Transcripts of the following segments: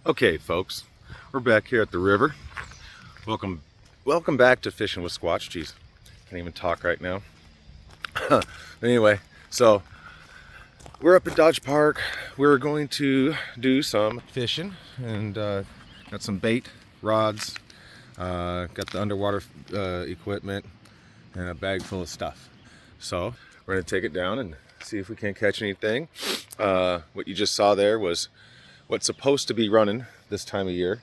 Okay, folks, we're back here at the river. Welcome back to Fishing with Squatch. Jeez, can't even talk right now. Anyway, so we're up at Dodge Park. We're going to do some fishing and got some bait, rods, got the underwater equipment, and a bag full of stuff. So we're gonna take it down and see if we can catch anything. What you just saw there was what's supposed to be running this time of year.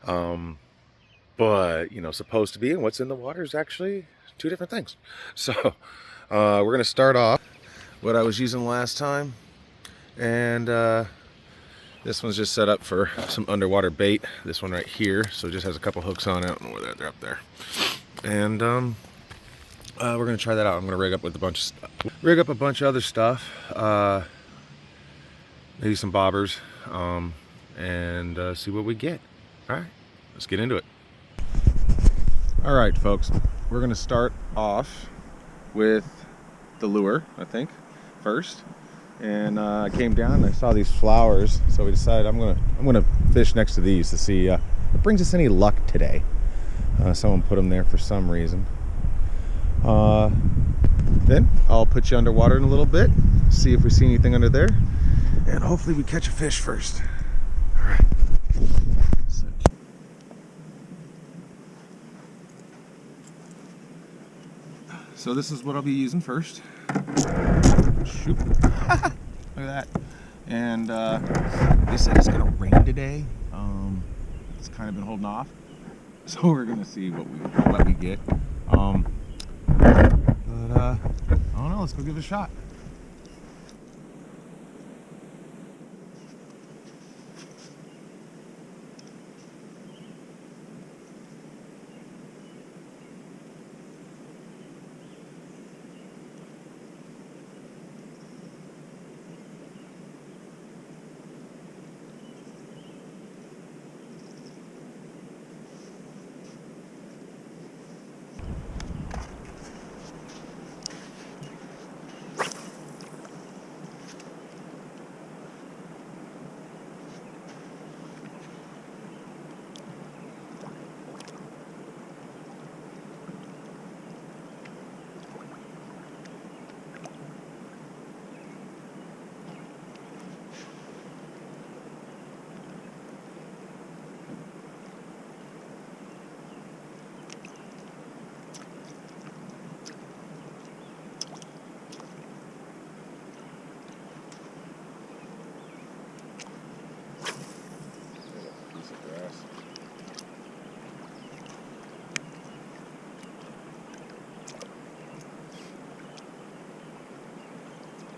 But supposed to be and what's in the water is actually two different things. So we're gonna start off what I was using last time, and this one's just set up for some underwater bait. This one right here, so it just has a couple hooks on it. I don't know where they're up there. And we're gonna try that out. I'm gonna rig up a bunch of other stuff, maybe some bobbers, and see what we get. All right, let's get into it. All right, folks, we're gonna start off with the lure, I think, first. And I came down and I saw these flowers, so we decided I'm gonna fish next to these to see if it brings us any luck today. Someone put them there for some reason. Then I'll put you underwater in a little bit, see if we see anything under there, and hopefully we catch a fish first. All right. So this is what I'll be using first. Shoot. Look at that. And they said it's gonna rain today. It's kind of been holding off. So we're gonna see what we get. I don't know, let's go give it a shot.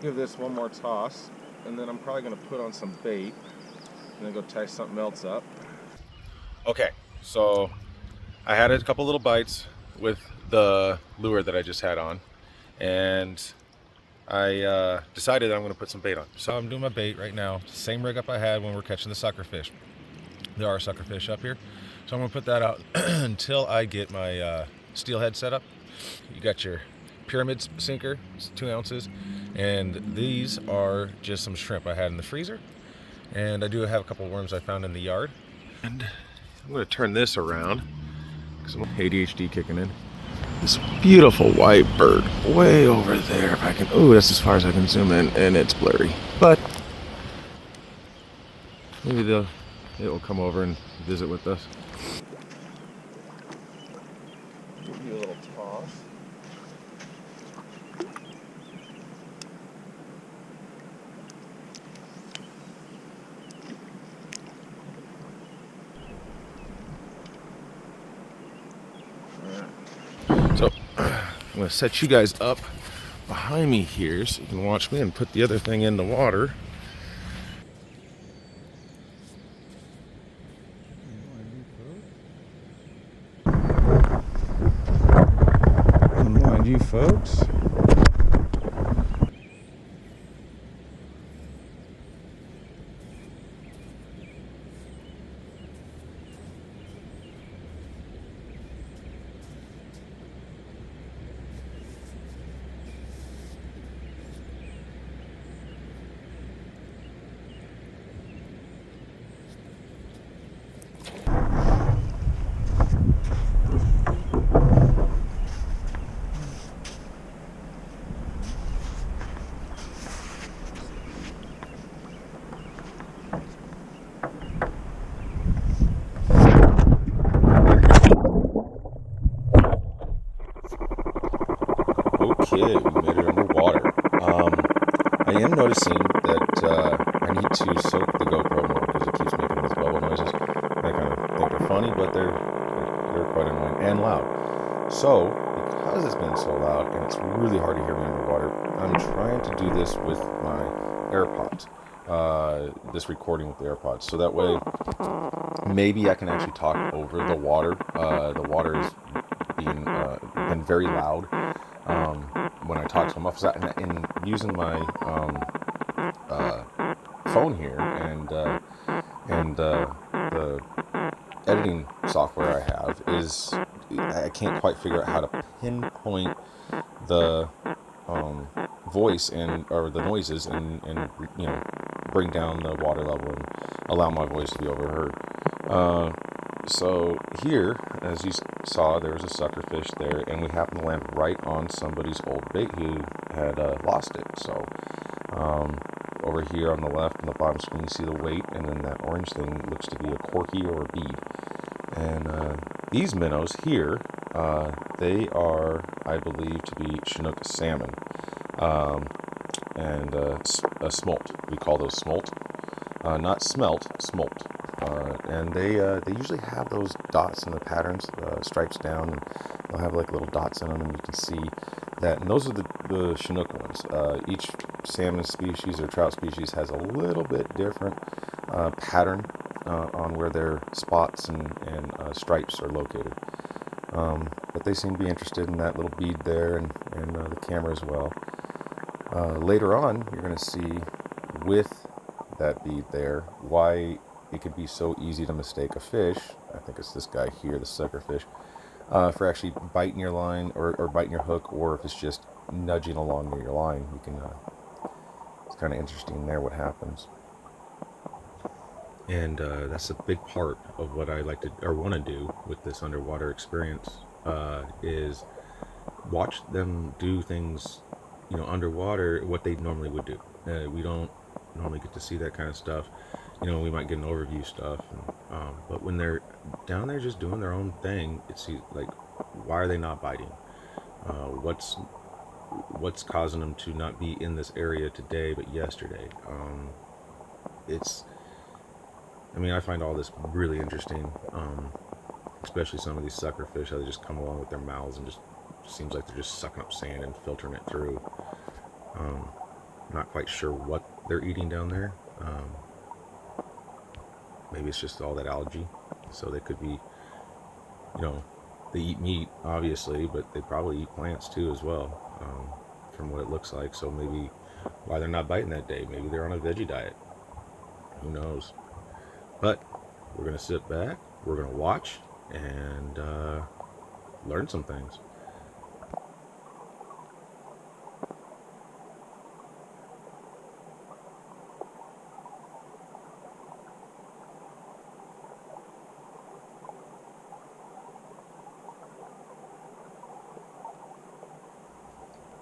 Give this one more toss, and then I'm probably going to put on some bait and then go tie something else up. Okay, so I had a couple little bites with the lure that I just had on, and I decided I'm going to put some bait on. So I'm doing my bait right now, same rig up I had when we're catching the sucker fish. There are sucker fish up here, so I'm going to put that out until I get my steelhead set up. You got your pyramid sinker, it's 2 ounces, and these are just some shrimp I had in the freezer, and I do have a couple of worms I found in the yard. And I'm going to turn this around because I'm ADHD kicking in. This beautiful white bird way over there, if I can. Oh, that's as far as I can zoom in, and it's blurry, but maybe it will come over and visit with us. Give you a little toss. So I'm going to set you guys up behind me here so you can watch me and put the other thing in the water. Mind you, folks. Okay, we made it underwater. I am noticing that I need to soak the GoPro more because it keeps making these bubble noises. I kind of think they're funny, but they're quite annoying and loud. So, because it's been so loud and it's really hard to hear me underwater, I'm trying to do this with my AirPods. This recording with the AirPods, so that way maybe I can actually talk over the water. The water is been very loud when I talk to them. And using my uh, phone here and the editing software I have is I can't quite figure out how to pinpoint the voice and or the noises and bring down the water level and allow my voice to be overheard. So here, as you saw, there was a suckerfish there, and we happened to land right on somebody's old bait who had lost it. So over here on the left, on the bottom screen, you see the weight, and then that orange thing looks to be a corky or a bead. And these minnows here, they are, I believe, to be Chinook salmon, and a smolt. We call those smolt, not smelt, smolt. And they usually have those dots in the patterns, stripes down, and they'll have like little dots in them, and you can see that. And those are the Chinook ones. Each salmon species or trout species has a little bit different pattern on where their spots and stripes are located. But they seem to be interested in that little bead there and the camera as well. Later on, you're going to see with that bead there why it could be so easy to mistake a fish. I think it's this guy here, the suckerfish, for actually biting your line or biting your hook, or if it's just nudging along near your line. You can. It's kind of interesting there what happens. And that's a big part of what I like to or want to do with this underwater experience is watch them do things, underwater, what they normally would do. We don't normally get to see that kind of stuff. We might get an overview stuff, but when they're down there just doing their own thing, it's like, why are they not biting? What's causing them to not be in this area today but yesterday? I find all this really interesting, especially some of these suckerfish, how they just come along with their mouths and just seems like they're just sucking up sand and filtering it through. Not quite sure what they're eating down there. Maybe it's just all that algae. So they could be, they eat meat, obviously, but they probably eat plants too as well, from what it looks like. So maybe why they're not biting that day. Maybe they're on a veggie diet. Who knows? But we're going to sit back, we're going to watch, and learn some things.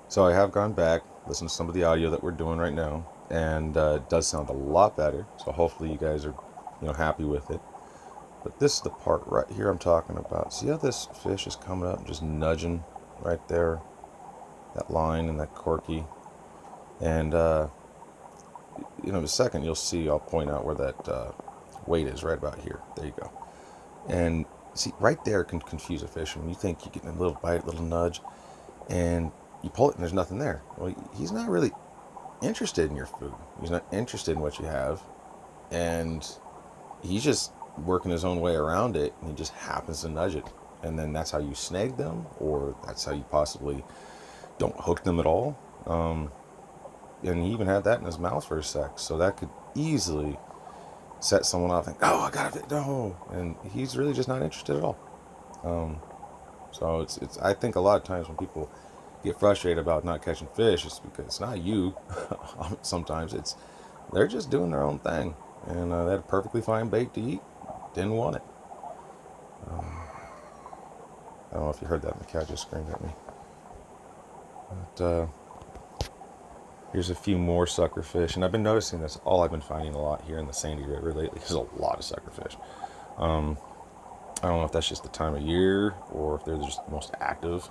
So I have gone back, listened to some of the audio that we're doing right now, and it does sound a lot better. So hopefully you guys are, happy with it. But this is the part right here I'm talking about. See how this fish is coming up and just nudging right there, that line and that corky. And in a second you'll see, I'll point out where that weight is, right about here. There you go. And see, right there can confuse a fish. When you think you're getting a little bite, a little nudge, and you pull it and there's nothing there. Well, he's not really interested in your food. He's not interested in what you have, and he's just working his own way around it, and he just happens to nudge it. And then that's how you snag them, or that's how you possibly don't hook them at all. And he even had that in his mouth for a sec, so that could easily set someone off and, oh, I got it, no. And he's really just not interested at all. So it's I think a lot of times when people get frustrated about not catching fish, it's because it's not you. Sometimes they're just doing their own thing, and they had a perfectly fine bait to eat, didn't want it. I don't know if you heard that. My cat just screamed at me. But here's a few more suckerfish, and I've been noticing this. All I've been finding a lot here in the Sandy River lately is a lot of suckerfish. I don't know if that's just the time of year or if they're just the most active.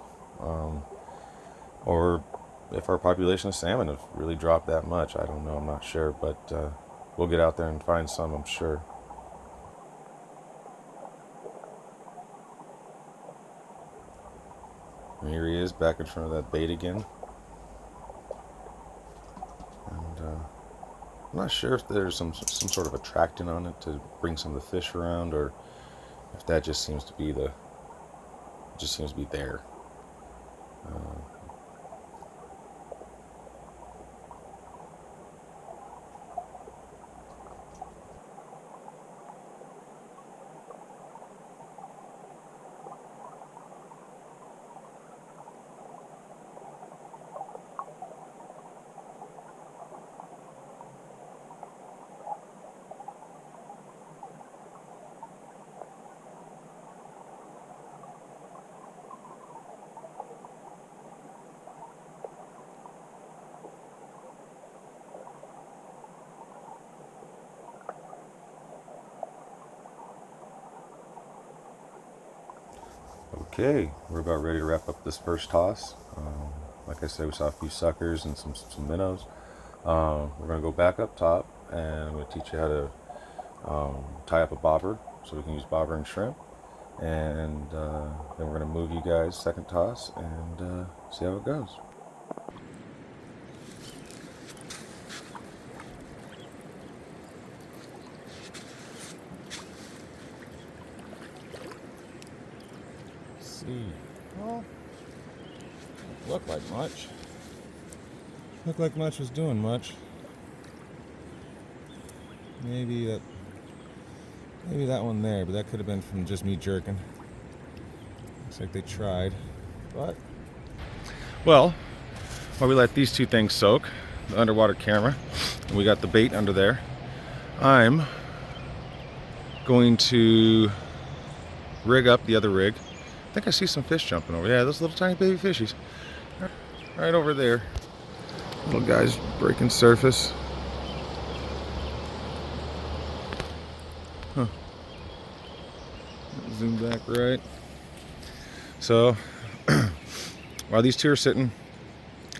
or if our population of salmon have really dropped that much. I don't know, I'm not sure, but we'll get out there and find some, I'm sure. And here he is back in front of that bait again. And I'm not sure if there's some sort of attractant on it to bring some of the fish around, or if that just seems to be there. Okay, we're about ready to wrap up this first toss. Like I said, we saw a few suckers and some minnows. We're going to go back up top, and I'm going to teach you how to tie up a bobber, so we can use bobber and shrimp. And then we're going to move you guys second toss and see how it goes. See, well, looked like much. Looked like much was doing much. Maybe that one there, but that could have been from just me jerking. Looks like they tried, but well, while we let these two things soak, the underwater camera, and we got the bait under there, I'm going to rig up the other rig. I think I see some fish jumping over. Yeah, those little tiny baby fishies. Right over there. Little guys breaking surface. Huh. Zoom back right. So, while these two are sitting,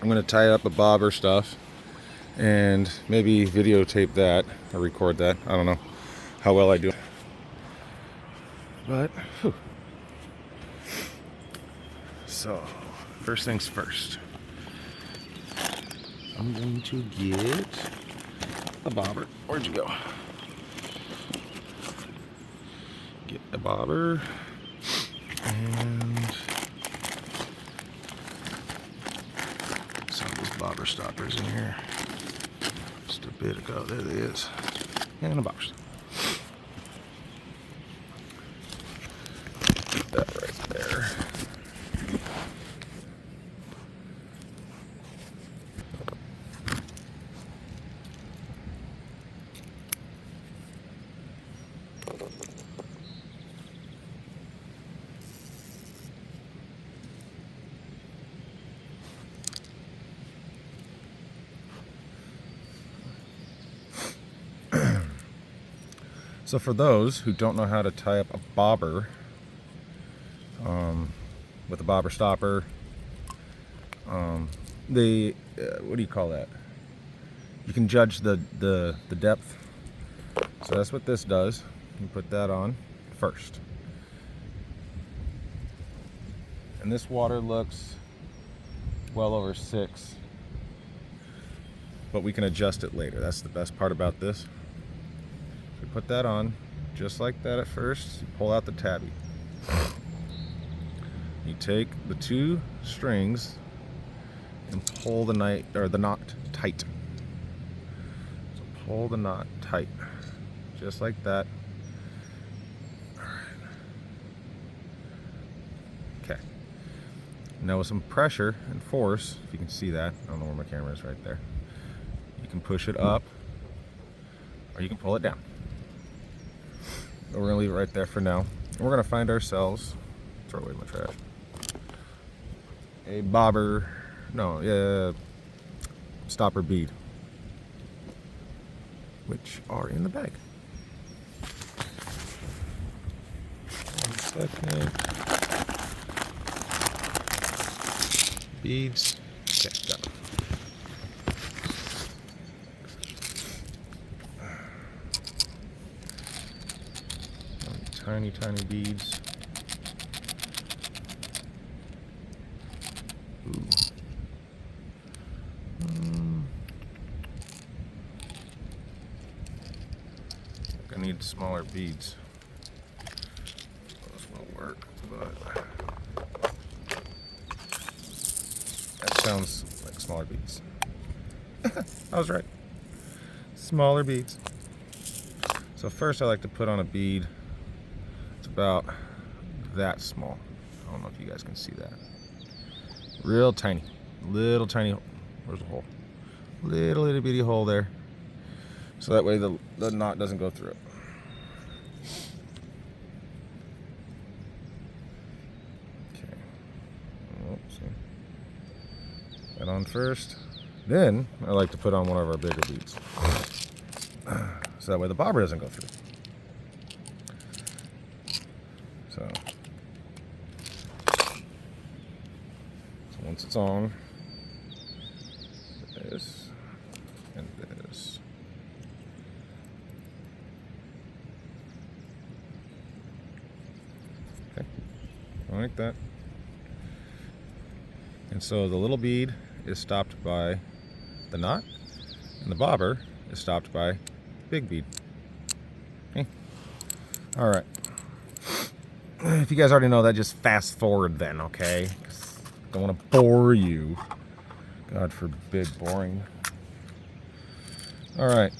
I'm going to tie up a bobber stuff and maybe videotape that or record that. I don't know how well I do. But, whew. So, first things first. I'm going to get a bobber. Where'd you go? Get a bobber. And some of these bobber stoppers in here. Just a bit ago. There it is. And a bobber stopper. Put that right there. So for those who don't know how to tie up a bobber with a bobber stopper, what do you call that? You can judge the depth. So that's what this does. You put that on first. And this water looks well over 6, but we can adjust it later. That's the best part about this. We put that on just like that at first. You pull out the tabby. You take the 2 strings and pull the knot tight. So pull the knot tight, just like that. All right. Okay. Now with some pressure and force, if you can see that, I don't know where my camera is, right there. You can push it up, or you can pull it down. But we're gonna leave it right there for now. We're gonna find ourselves, throw away my trash, a bobber, stopper bead, which are in the bag. 1 second. Beads Okay, got it. Tiny, tiny beads. Ooh. I need smaller beads. Those won't work, but that sounds like smaller beads. I was right. Smaller beads. So first I like to put on a bead. It's about that small. I don't know if you guys can see that. Real tiny. Little tiny. Where's the hole? Little itty bitty hole there. So that way the knot doesn't go through it. Okay. Oh, see. That on first. Then I like to put on one of our bigger beads. So that way the bobber doesn't go through. So once it's on, this and this. Okay, like that. And so the little bead is stopped by the knot, and the bobber is stopped by big bead. Okay. All right. If you guys already know that, just fast forward then, okay? Don't want to bore you. God forbid boring. All right.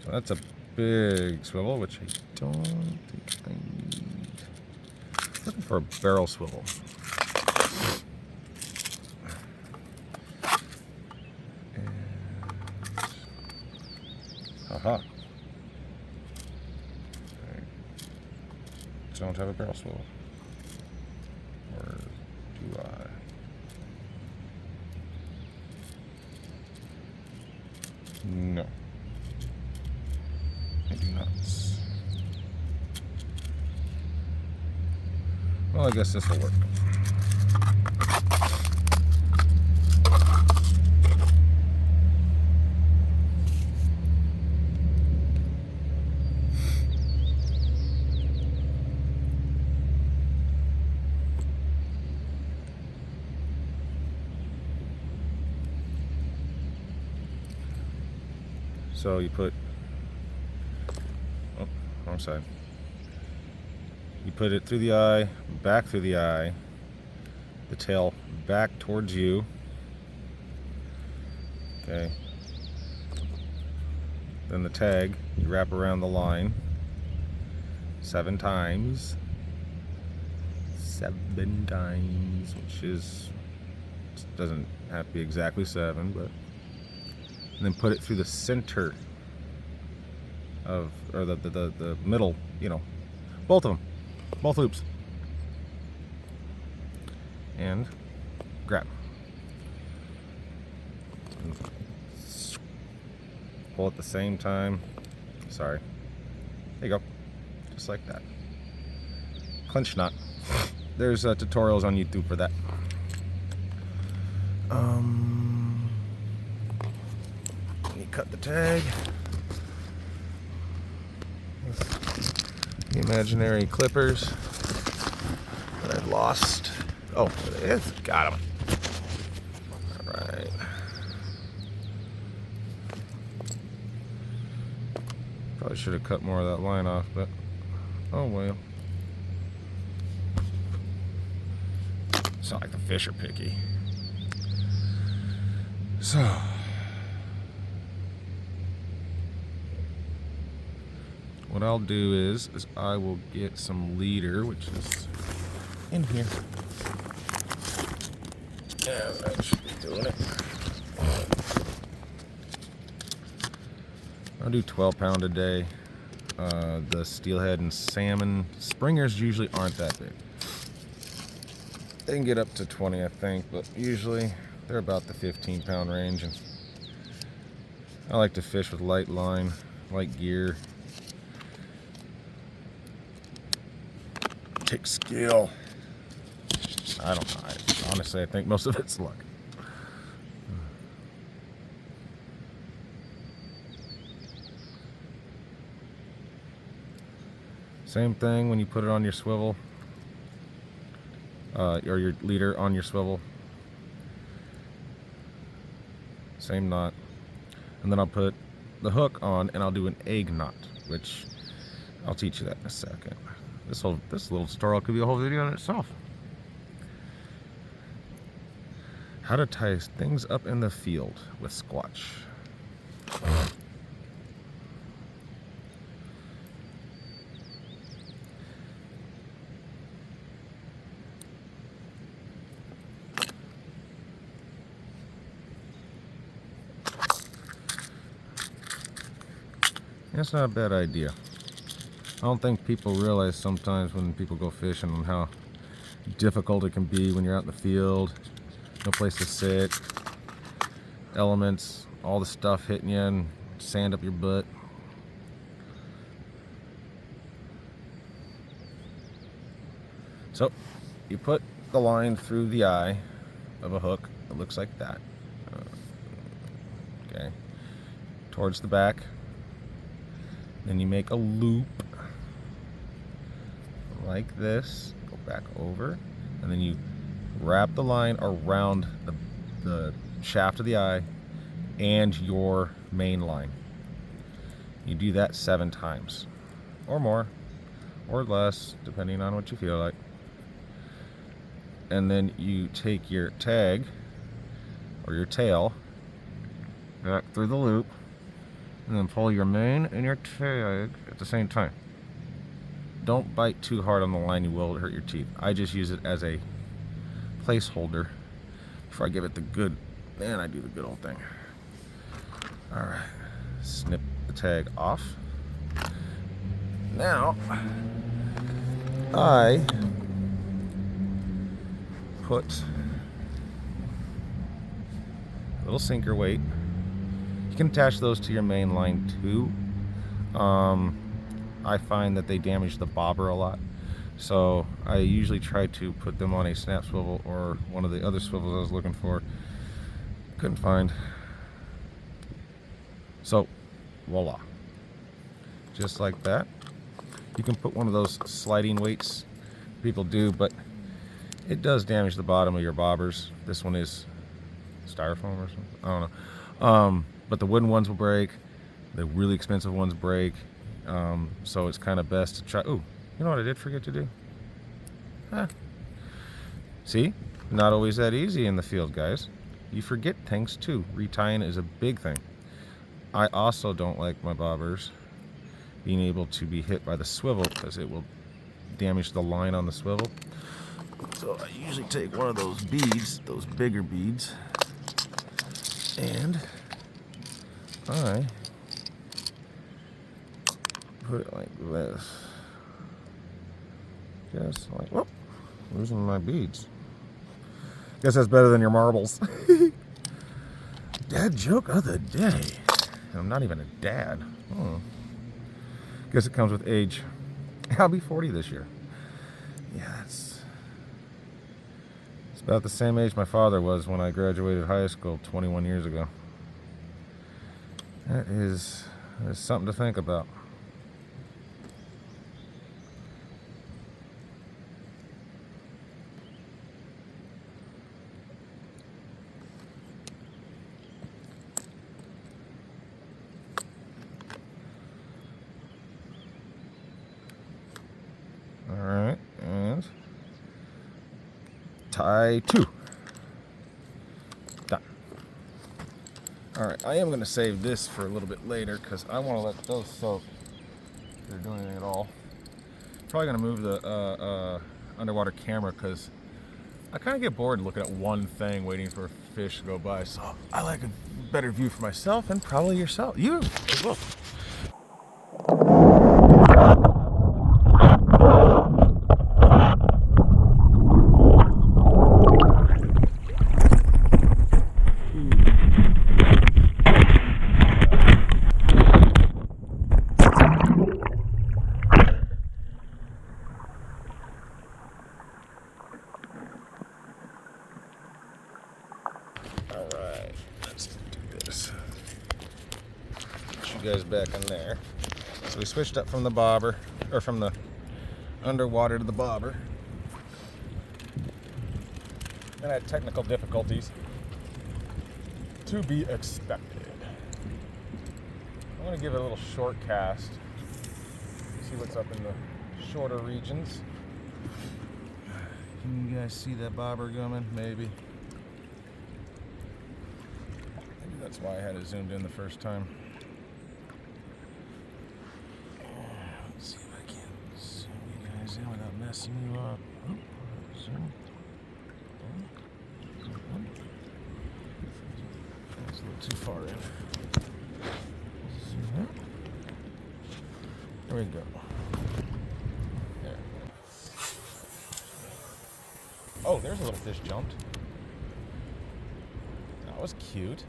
So that's a big swivel, which I don't think I need. Looking for a barrel swivel. Haha. Don't have a barrel swivel. Or do I? No. I do not. Well, I guess this will work. So you put, oh, wrong side. You put it through the eye, back through the eye, the tail back towards you. Okay. Then the tag, you wrap around the line 7 times. 7 times, which is, doesn't have to be exactly 7, but. And then put it through the center of, or the middle, you know, both of them, both loops, and grab. And pull at the same time. Sorry. There you go, just like that. Clinch knot. There's tutorials on YouTube for that. Cut the tag with the imaginary clippers that I've lost. Oh, there it is. Got them. All right. Probably should have cut more of that line off, but oh well. It's not like the fish are picky. So. What I'll do is I will get some leader, which is in here. Yeah, that should be doing it. I'll do 12-pound a day. The steelhead and salmon springers usually aren't that big. They can get up to 20, I think, but usually they're about the 15-pound range. And I like to fish with light line, light gear. Take skill. I don't know. honestly, I think most of it's luck. Same thing when you put it on your swivel, or your leader on your swivel. Same knot. And then I'll put the hook on and I'll do an egg knot, which I'll teach you that in a second. This little tutorial could be a whole video in itself. How to tie things up in the field with squatch. That's not a bad idea. I don't think people realize sometimes when people go fishing on how difficult it can be when you're out in the field, no place to sit, elements, all the stuff hitting you and sand up your butt. So you put the line through the eye of a hook. It looks like that. Okay, towards the back. Then you make a loop like this, go back over, and then you wrap the line around the shaft of the eye and your main line. You do that 7 times, or more, or less, depending on what you feel like. And then you take your tag, or your tail, back through the loop, and then pull your main and your tag at the same time. Don't bite too hard on the line, you will hurt your teeth. I just use it as a placeholder before I give it the good, and I do the good old thing. Alright, snip the tag off. Now, I put a little sinker weight. You can attach those to your main line too. I find that they damage the bobber a lot, so I usually try to put them on a snap swivel or one of the other swivels I was looking for. Couldn't find. So, voila. Just like that. You can put one of those sliding weights. People do, but it does damage the bottom of your bobbers. This one is styrofoam or something. I don't know. But the wooden ones will break. The really expensive ones break. So it's kind of best to try. Ooh, you know what I did forget to do? See? Not always that easy in the field, guys. You forget things too. Retying is a big thing. I also don't like my bobbers being able to be hit by the swivel because it will damage the line on the swivel. So I usually take one of those beads, those bigger beads, and I put it like this. Just like, whoop, losing my beads. Guess that's better than your marbles. Dad joke of the day. I'm not even a dad. Guess it comes with age. I'll be 40 this year. Yeah, it's about the same age my father was when I graduated high school 21 years ago. That is something to think about. Alright, and tie 2. Done. Alright, I am going to save this for a little bit later because I want to let those soak if they're doing anything at all. Probably going to move the underwater camera because I kind of get bored looking at one thing waiting for a fish to go by. So I like a better view for myself and probably yourself. You as well. All right, let's do this. Put you guys back in there. So we switched up from the bobber, or from the underwater to the bobber. And I had technical difficulties to be expected. I'm going to give it a little short cast. See what's up in the shorter regions. Can you guys see that bobber coming? Maybe. Maybe that's why I had it zoomed in the first time. Let's see if I can zoom you guys in without messing you up. Zoom. That's a little too far in. There we go. There. Oh, there's a little fish jumped. That was cute.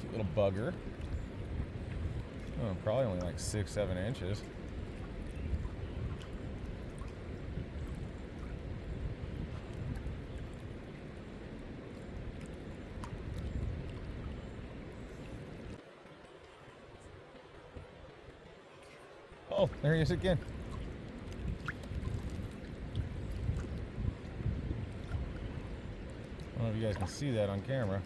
Cute little bugger. Oh, probably only like 6-7 inches. Oh, there he is again. I don't know if you guys can see that on camera.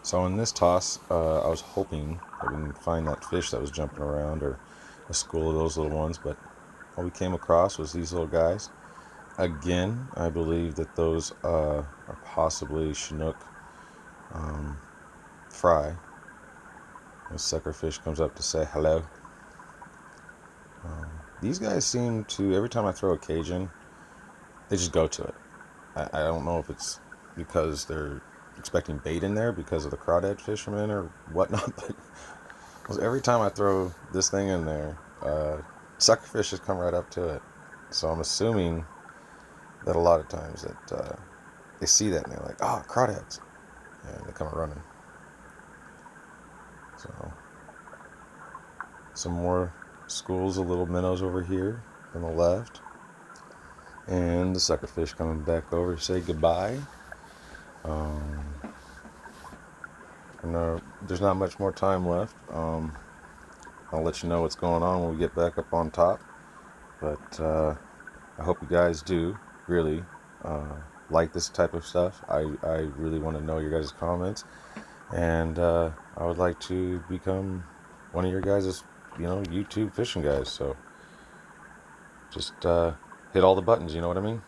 So in this toss, I was hoping that we can find that fish that was jumping around, or a school of those little ones, but all we came across was these little guys. Again, I believe that those are possibly Chinook fry. The sucker fish comes up to say hello. These guys seem to, every time I throw a cage in, they just go to it. I don't know if it's because they're expecting bait in there because of the crawdad fishermen or whatnot, but every time I throw this thing in there, sucker fish just come right up to it. So I'm assuming that a lot of times that they see that and they're like, oh, crawdads, and they come running. So some more schools of little minnows over here on the left, and the sucker fish coming back over to say goodbye. There's not much more time left. I'll let you know what's going on when we get back up on top, but I hope you guys do really like this type of stuff. I really want to know your guys' comments, and I would like to become one of your guys' YouTube fishing guys. So just hit all the buttons, you know what I mean?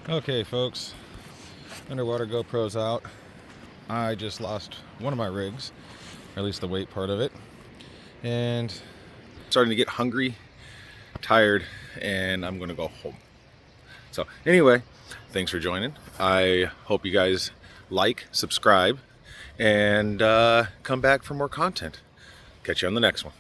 Okay, folks, underwater GoPro's out. I just lost one of my rigs, or at least the weight part of it, and starting to get hungry, tired, and I'm gonna go home. So anyway, thanks for joining. I hope you guys like, subscribe, and come back for more content. Catch you on the next one.